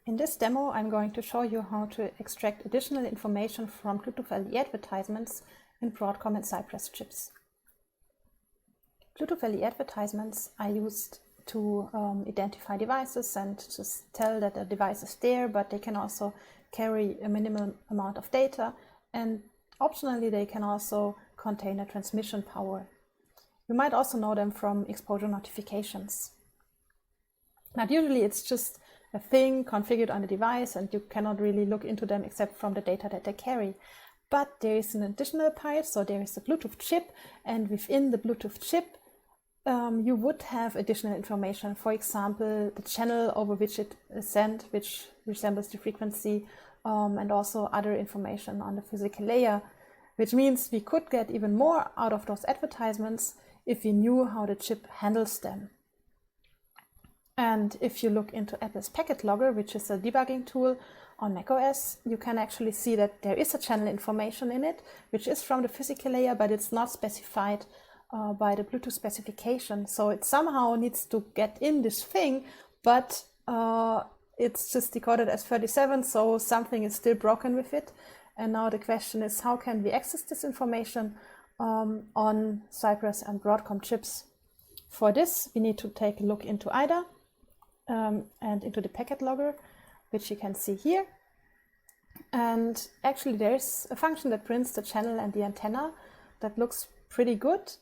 In this demo, I'm going to show you how to extract additional information from Bluetooth LE advertisements in Broadcom and Cypress chips. Bluetooth LE advertisements are used to identify devices and just tell that a device is there, but they can also carry a minimal amount of data, and optionally they can also contain a transmission power. You might also know them from exposure notifications. But usually it's just a thing configured on the device and you cannot really look into them except from the data that they carry. But there is an additional part, so there is a Bluetooth chip, and within the Bluetooth chip you would have additional information, for example the channel over which it is sent, which resembles the frequency, and also other information on the physical layer, which means we could get even more out of those advertisements if we knew how the chip handles them. And if you look into Apple's Packet Logger, which is a debugging tool on macOS, you can actually see that there is a channel information in it, which is from the physical layer, but it's not specified by the Bluetooth specification. So it somehow needs to get in this thing, but it's just decoded as 37, so something is still broken with it. And now the question is, how can we access this information on Cypress and Broadcom chips? For this, we need to take a look into IDA and into the Packet Logger, which you can see here. And actually there's a function that prints the channel and the antenna that looks pretty good.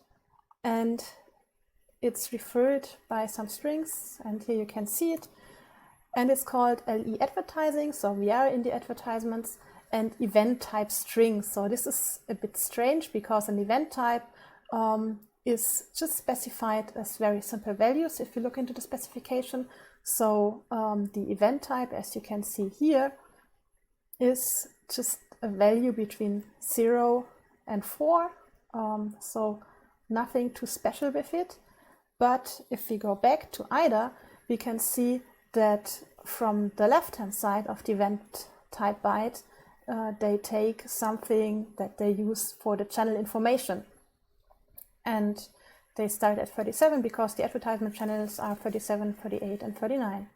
And it's referred by some strings, and here you can see it. And it's called LE advertising, so we are in the advertisements, and event type string. So this is a bit strange because an event type is just specified as very simple values if you look into the specification. So the event type, as you can see here, is just a value between 0 and 4. So nothing too special with it. But if we go back to IDA, we can see that from the left-hand side of the event type byte, they take something that they use for the channel information. And they start at 37 because the advertisement channels are 37, 38, and 39.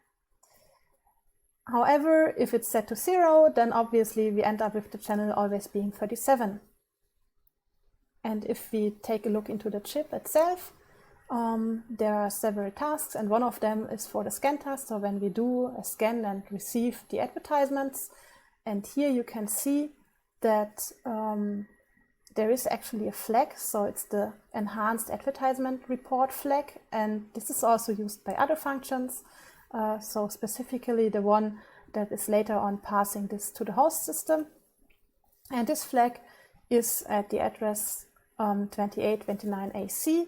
However, if it's set to 0, then obviously we end up with the channel always being 37. And if we take a look into the chip itself, there are several tasks, and one of them is for the scan task. So when we do a scan and receive the advertisements, and here you can see that there is actually a flag, so it's the enhanced advertisement report flag, and this is also used by other functions, so specifically the one that is later on passing this to the host system. And this flag is at the address 2829 AC,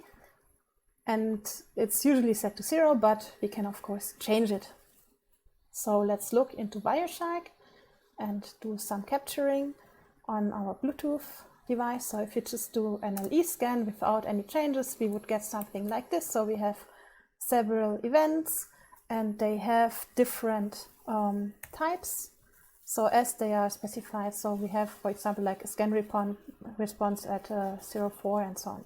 and it's usually set to 0, but we can of course change it. So let's look into Wireshark and do some capturing on our Bluetooth device. So if you just do an LE scan without any changes, we would get something like this. So we have several events and they have different types. So as they are specified, so we have, for example, like a scan response at 04 and so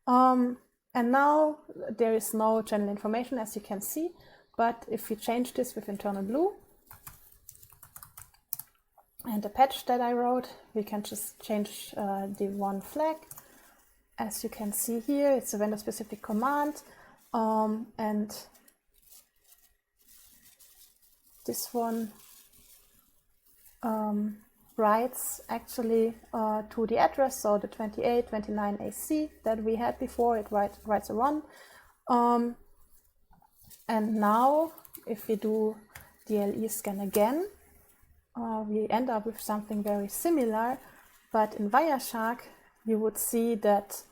on. And now there is no channel information, as you can see, but if we change this with internal blue and the patch that I wrote, we can just change the one flag. As you can see here, it's a vendor specific command, and this one writes actually to the address, so the 2829 AC that we had before, it writes a 1. And now if we do the LE scan again, we end up with something very similar, but in Wireshark you would see that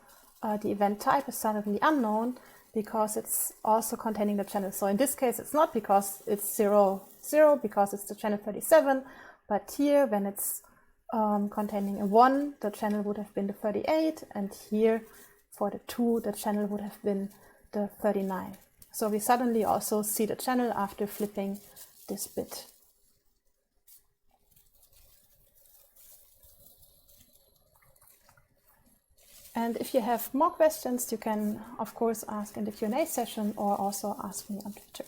the event type is suddenly unknown because it's also containing the channel. So in this case it's not because it's 0, 0, because it's the channel 37, but here when it's containing a 1, the channel would have been the 38, and here for the 2, the channel would have been the 39. So we suddenly also see the channel after flipping this bit. And if you have more questions, you can of course ask in the Q&A session or also ask me on Twitter.